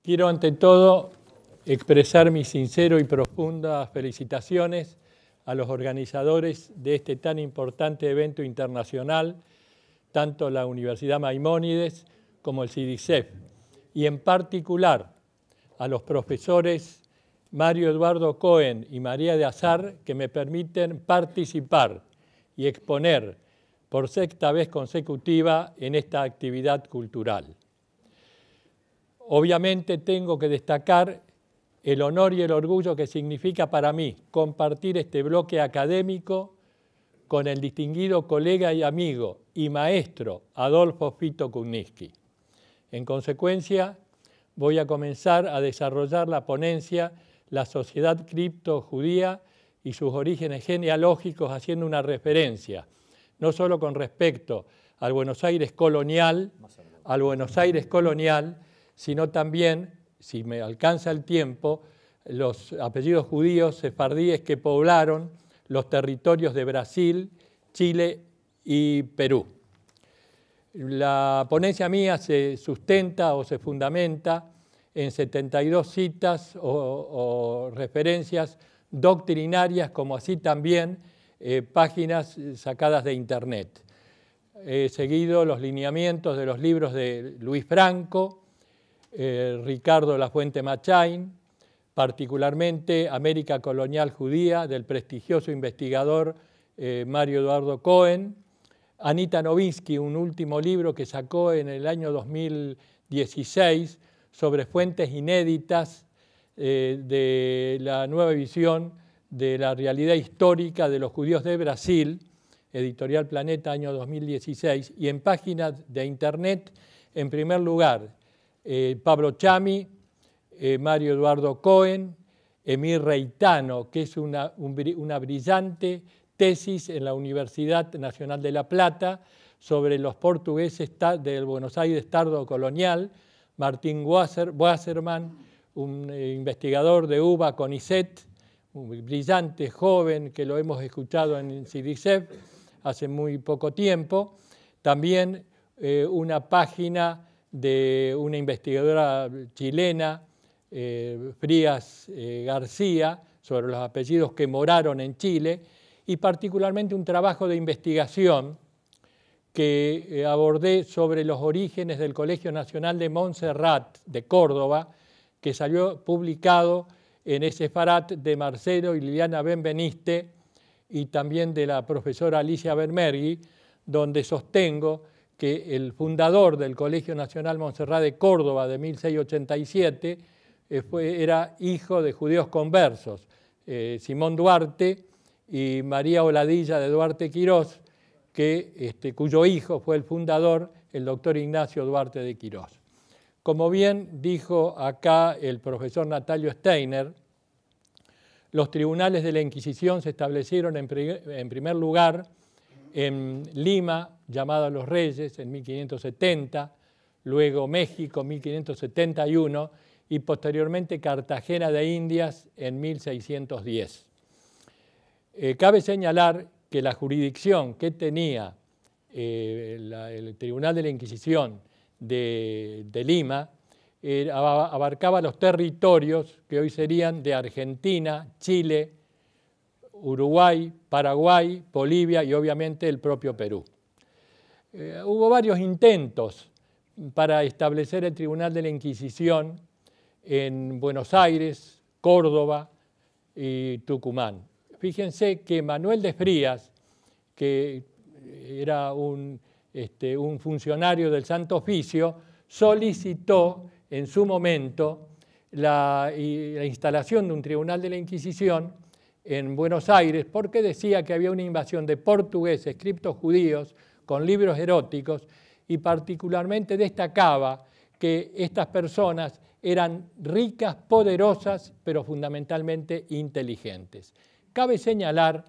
Quiero ante todo expresar mis sinceros y profundas felicitaciones a los organizadores de este tan importante evento internacional, tanto la Universidad Maimónides como el CIDICEF, y en particular a los profesores Mario Eduardo Cohen y María de Azar, que me permiten participar y exponer por sexta vez consecutiva en esta actividad cultural. Obviamente tengo que destacar el honor y el orgullo que significa para mí compartir este bloque académico con el distinguido colega y amigo y maestro Adolfo Fito Kuniski. En consecuencia, voy a comenzar a desarrollar la ponencia La sociedad cripto-judía y sus orígenes genealógicos, haciendo una referencia, no solo con respecto al Buenos Aires colonial, sino también, si me alcanza el tiempo, los apellidos judíos sefardíes que poblaron los territorios de Brasil, Chile y Perú. La ponencia mía se sustenta o se fundamenta en 72 citas o referencias doctrinarias, como así también páginas sacadas de Internet. He seguido los lineamientos de los libros de Luis Franco, Ricardo Lafuente Machain, particularmente América Colonial Judía, del prestigioso investigador Mario Eduardo Cohen, Anita Novinsky, un último libro que sacó en el año 2016 sobre fuentes inéditas de la nueva visión de la realidad histórica de los judíos de Brasil, Editorial Planeta, año 2016, y en páginas de Internet, en primer lugar, Pablo Chami, Mario Eduardo Cohen, Emir Reitano, que es una brillante tesis en la Universidad Nacional de La Plata sobre los portugueses del Buenos Aires tardo colonial, Martín Wasserman, un investigador de UBA CONICET, un brillante joven que lo hemos escuchado en CIDICEF hace muy poco tiempo, también una página de una investigadora chilena, Frías García, sobre los apellidos que moraron en Chile, y particularmente un trabajo de investigación que abordé sobre los orígenes del Colegio Nacional de Montserrat de Córdoba, que salió publicado en Sefarat de Marcelo y Liliana Benveniste y también de la profesora Alicia Bermergui, donde sostengo que el fundador del Colegio Nacional Montserrat de Córdoba de 1687 era hijo de judíos conversos, Simón Duarte y María Oladilla de Duarte Quirós, cuyo hijo fue el fundador, el doctor Ignacio Duarte de Quirós. Como bien dijo acá el profesor Natalio Steiner, los tribunales de la Inquisición se establecieron en primer lugar en Lima, llamada Los Reyes, en 1570, luego México, 1571, y posteriormente Cartagena de Indias en 1610. Cabe señalar que la jurisdicción que tenía el Tribunal de la Inquisición de Lima abarcaba los territorios que hoy serían de Argentina, Chile, Uruguay, Paraguay, Bolivia y obviamente el propio Perú. Hubo varios intentos para establecer el Tribunal de la Inquisición en Buenos Aires, Córdoba y Tucumán. Fíjense que Manuel de Frías, que era un funcionario del Santo Oficio, solicitó en su momento la instalación de un Tribunal de la Inquisición en Buenos Aires, porque decía que había una invasión de portugueses, criptojudíos, con libros eróticos, y particularmente destacaba que estas personas eran ricas, poderosas, pero fundamentalmente inteligentes. Cabe señalar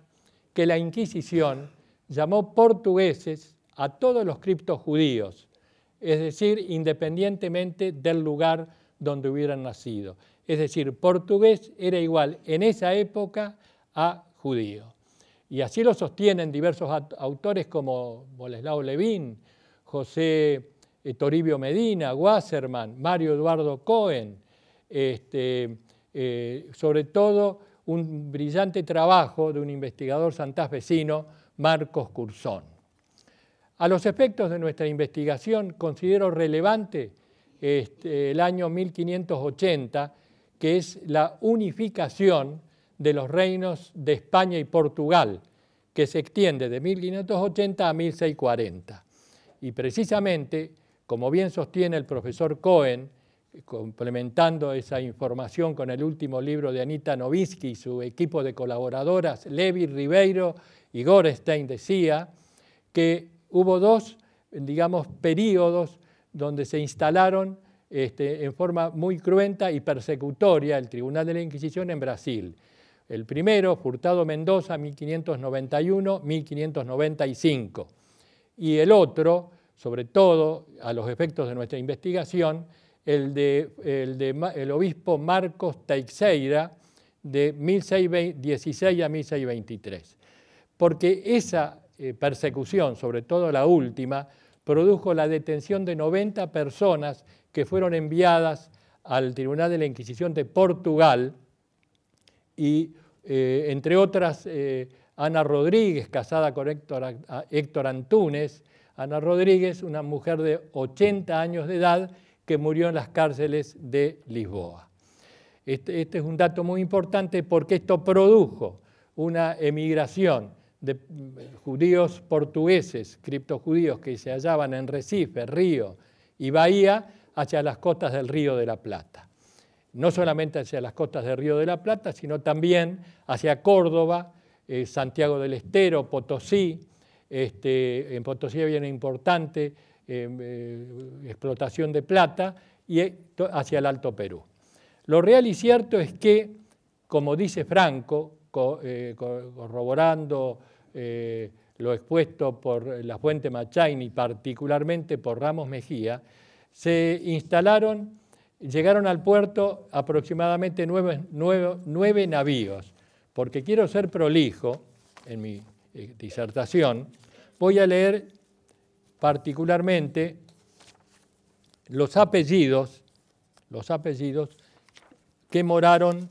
que la Inquisición llamó portugueses a todos los criptojudíos, es decir, independientemente del lugar donde hubieran nacido. Es decir, portugués era igual en esa época a judío. Y así lo sostienen diversos autores como Boleslao Levín, José Toribio Medina, Wasserman, Mario Eduardo Cohen, sobre todo un brillante trabajo de un investigador santafesino, Marcos Curzón. A los efectos de nuestra investigación considero relevante el año 1580, que es la unificación de los reinos de España y Portugal, que se extiende de 1580 a 1640. Y precisamente, como bien sostiene el profesor Cohen, complementando esa información con el último libro de Anita Novitzky y su equipo de colaboradoras, Levi, Ribeiro y Gorenstein, decía que hubo dos, digamos, períodos donde se instalaron en forma muy cruenta y persecutoria el Tribunal de la Inquisición en Brasil. El primero, Furtado Mendoza, 1591-1595. Y el otro, sobre todo a los efectos de nuestra investigación, el obispo Marcos Teixeira, de 1616 a 1623. Porque esa persecución, sobre todo la última, produjo la detención de 90 personas que fueron enviadas al Tribunal de la Inquisición de Portugal y, entre otras, Ana Rodríguez, casada con Héctor Antúnez. Ana Rodríguez, una mujer de 80 años de edad que murió en las cárceles de Lisboa. Este es un dato muy importante porque esto produjo una emigración de judíos portugueses, criptojudíos que se hallaban en Recife, Río y Bahía, hacia las costas del Río de la Plata. No solamente hacia las costas del Río de la Plata, sino también hacia Córdoba, Santiago del Estero, Potosí. En Potosí había una importante explotación de plata y hacia el Alto Perú. Lo real y cierto es que, como dice Franco, corroborando lo expuesto por la Fuente Machain y particularmente por Ramos Mejía, llegaron al puerto aproximadamente nueve navíos. Porque quiero ser prolijo en mi disertación, voy a leer particularmente los apellidos que moraron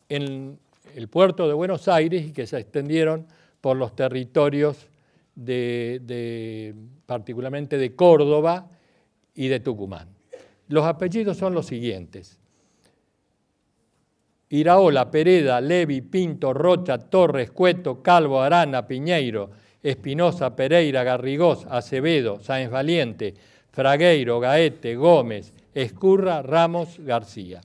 en el puerto de Buenos Aires y que se extendieron por los territorios particularmente de Córdoba y de Tucumán. Los apellidos son los siguientes: Iraola, Pereda, Levi, Pinto, Rocha, Torres, Cueto, Calvo, Arana, Piñeiro, Espinosa, Pereira, Garrigós, Acevedo, Sáenz Valiente, Fragueiro, Gaete, Gómez, Escurra, Ramos, García.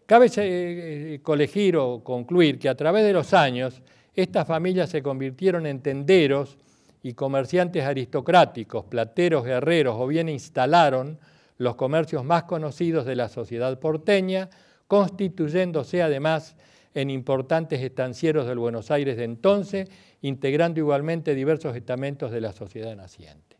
Cabe colegir o concluir que a través de los años estas familias se convirtieron en tenderos y comerciantes aristocráticos, plateros, guerreros, o bien instalaron los comercios más conocidos de la sociedad porteña, constituyéndose además en importantes estancieros del Buenos Aires de entonces, integrando igualmente diversos estamentos de la sociedad naciente.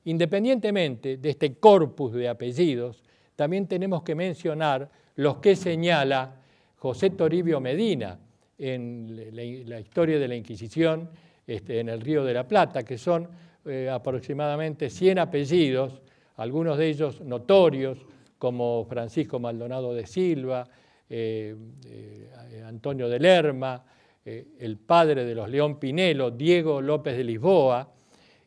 Independientemente de este corpus de apellidos, también tenemos que mencionar los que señala José Toribio Medina en la historia de la Inquisición en el Río de la Plata, que son aproximadamente 100 apellidos, algunos de ellos notorios, como Francisco Maldonado de Silva, Antonio de Lerma, el padre de los León Pinelo, Diego López de Lisboa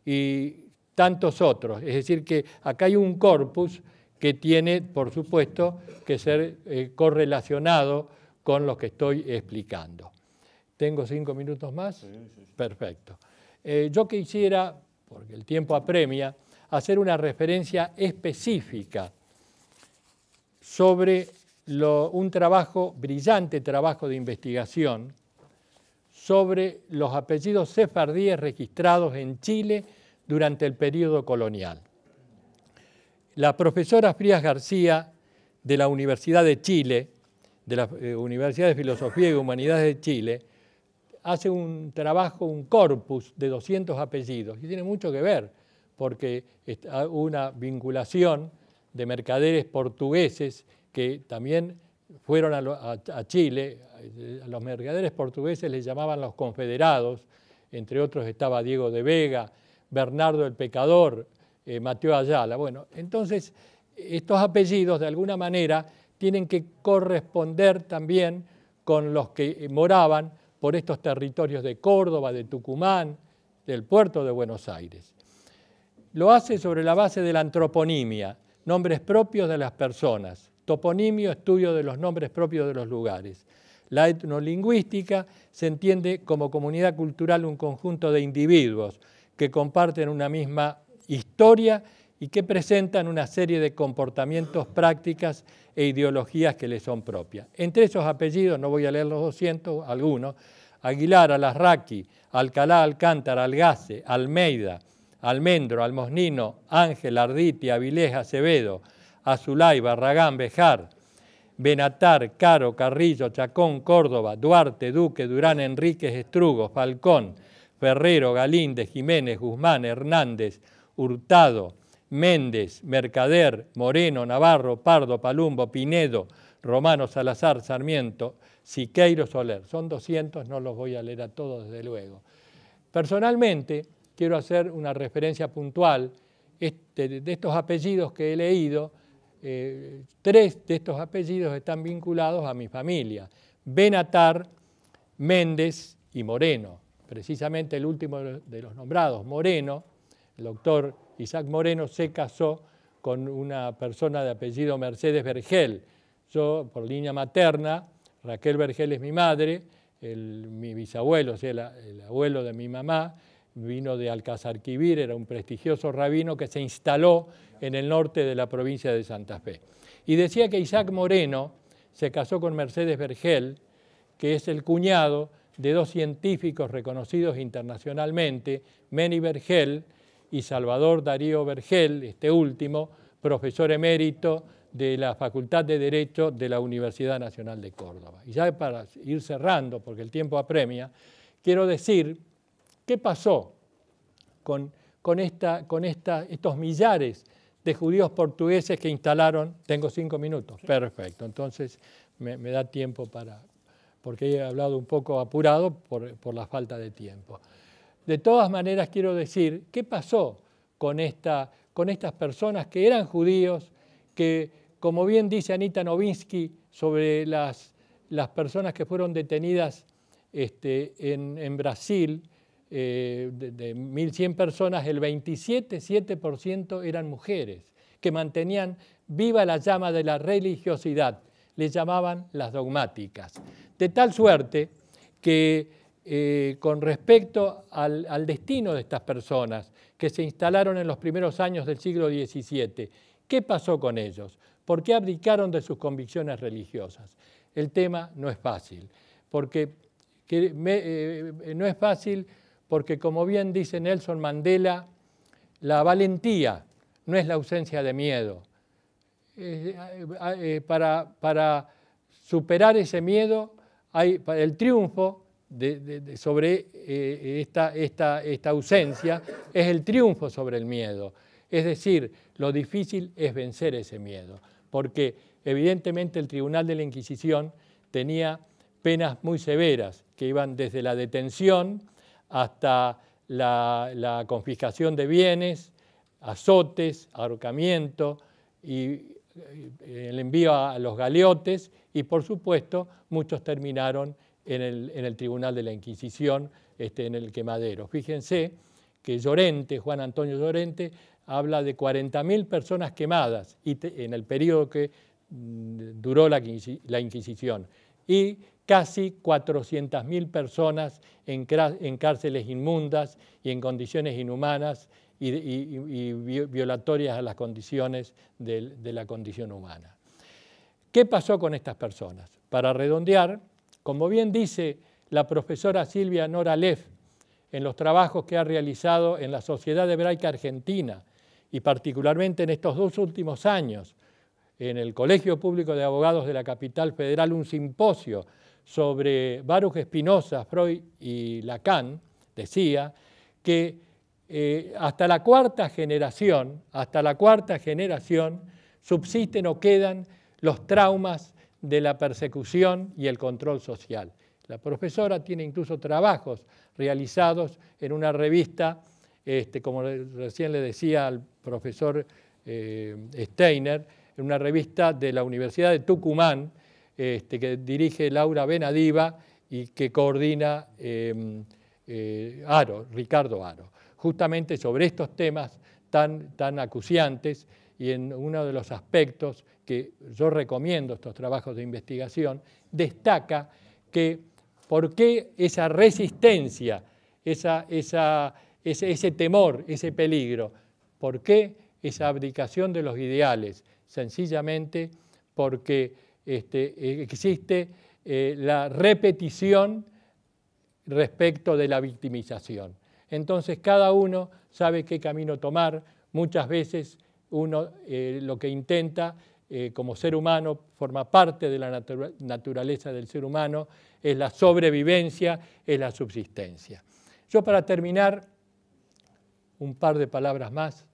y tantos otros. Es decir, que acá hay un corpus que tiene, por supuesto, que ser correlacionado con lo que estoy explicando. ¿Tengo 5 minutos más? Sí. Perfecto. Yo quisiera, porque el tiempo apremia, hacer una referencia específica sobre un brillante trabajo de investigación sobre los apellidos sefardíes registrados en Chile durante el período colonial. La profesora Frías García de la Universidad de Chile, de la Universidad de Filosofía y Humanidades de Chile, hace un trabajo, un corpus de 200 apellidos, y tiene mucho que ver, porque hay una vinculación de mercaderes portugueses que también fueron a Chile. A los mercaderes portugueses les llamaban los confederados, entre otros estaba Diego de Vega, Bernardo el Pecador, Mateo Ayala. Bueno, entonces estos apellidos de alguna manera tienen que corresponder también con los que moraban por estos territorios de Córdoba, de Tucumán, del puerto de Buenos Aires. Lo hace sobre la base de la antroponimia, nombres propios de las personas. Toponimio, estudio de los nombres propios de los lugares. La etnolingüística se entiende como comunidad cultural un conjunto de individuos que comparten una misma historia y que presentan una serie de comportamientos, prácticas e ideologías que les son propias. Entre esos apellidos, no voy a leer los 200, algunos, Aguilar, Alarraqui, Alcalá, Alcántara, Algace, Almeida, Almendro, Almosnino, Ángel, Arditi, Avilés, Acevedo, Azulay, Barragán, Bejar, Benatar, Caro, Carrillo, Chacón, Córdoba, Duarte, Duque, Durán, Enríquez, Estrugo, Falcón, Ferrero, Galíndez, Jiménez, Guzmán, Hernández, Hurtado, Méndez, Mercader, Moreno, Navarro, Pardo, Palumbo, Pinedo, Romano, Salazar, Sarmiento, Siqueiro, Soler. Son 200, no los voy a leer a todos desde luego. Personalmente, quiero hacer una referencia puntual de estos apellidos que he leído. 3 de estos apellidos están vinculados a mi familia: Benatar, Méndez y Moreno. Precisamente el último de los nombrados, Moreno, el doctor Isaac Moreno, se casó con una persona de apellido Mercedes Vergel. Yo, por línea materna, Raquel Vergel es mi madre, mi bisabuelo, o sea, el abuelo de mi mamá, vino de Alcázarquivir, era un prestigioso rabino que se instaló en el norte de la provincia de Santa Fe. Y decía que Isaac Moreno se casó con Mercedes Vergel, que es el cuñado de 2 científicos reconocidos internacionalmente, Meni Vergel y Salvador Darío Vergel, este último, profesor emérito de la Facultad de Derecho de la Universidad Nacional de Córdoba. Y ya para ir cerrando, porque el tiempo apremia, quiero decir qué pasó con estos millares de judíos portugueses que instalaron. Tengo 5 minutos, perfecto, entonces me da tiempo porque he hablado un poco apurado por la falta de tiempo. De todas maneras quiero decir qué pasó con estas personas que eran judíos, que, como bien dice Anita Novinsky sobre las personas que fueron detenidas en Brasil, de 1.100 personas, el 27% eran mujeres, que mantenían viva la llama de la religiosidad, les llamaban las dogmáticas. De tal suerte que con respecto al destino de estas personas que se instalaron en los primeros años del siglo XVII, ¿qué pasó con ellos? ¿Por qué abdicaron de sus convicciones religiosas? El tema no es fácil, porque como bien dice Nelson Mandela, la valentía no es la ausencia de miedo. Para superar ese miedo, el triunfo sobre esta ausencia es el triunfo sobre el miedo. Es decir, lo difícil es vencer ese miedo, porque evidentemente el Tribunal de la Inquisición tenía penas muy severas, que iban desde la detención hasta la confiscación de bienes, azotes, ahorcamiento y el envío a los galeotes, y por supuesto muchos terminaron en el Tribunal de la Inquisición, en el quemadero. Fíjense que Llorente, Juan Antonio Llorente, habla de 40.000 personas quemadas en el periodo que duró la Inquisición, y casi 400.000 personas en cárceles inmundas y en condiciones inhumanas y violatorias a las condiciones de la condición humana. ¿Qué pasó con estas personas? Para redondear, como bien dice la profesora Silvia Nora Leff en los trabajos que ha realizado en la Sociedad Hebraica Argentina y particularmente en estos 2 últimos años, en el Colegio Público de Abogados de la Capital Federal, un simposio sobre Baruch Spinoza, Freud y Lacan, decía que hasta la cuarta generación subsisten o quedan los traumas de la persecución y el control social. La profesora tiene incluso trabajos realizados en una revista, como recién le decía al profesor Steiner, en una revista de la Universidad de Tucumán, que dirige Laura Benadiva y que coordina Ricardo Haro, justamente sobre estos temas tan acuciantes, y en uno de los aspectos que yo recomiendo estos trabajos de investigación, destaca que por qué esa resistencia, ese temor, ese peligro, por qué esa abdicación de los ideales, sencillamente porque existe la repetición respecto de la victimización. Entonces cada uno sabe qué camino tomar. Muchas veces uno lo que intenta como ser humano, forma parte de la naturaleza del ser humano, es la sobrevivencia, es la subsistencia. Yo, para terminar, un par de palabras más,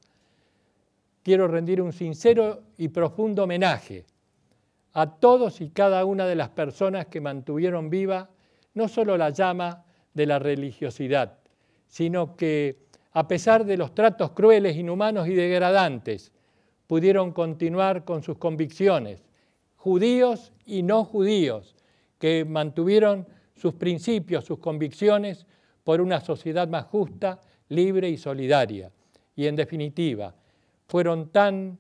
quiero rendir un sincero y profundo homenaje a todos y cada una de las personas que mantuvieron viva no solo la llama de la religiosidad, sino que, a pesar de los tratos crueles, inhumanos y degradantes, pudieron continuar con sus convicciones, judíos y no judíos, que mantuvieron sus principios, sus convicciones por una sociedad más justa, libre y solidaria. Y en definitiva, fueron tan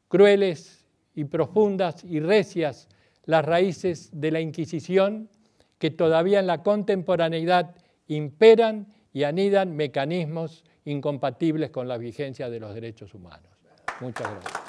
crueles y profundas y recias las raíces de la Inquisición que todavía en la contemporaneidad imperan y anidan mecanismos incompatibles con la vigencia de los derechos humanos. Muchas gracias.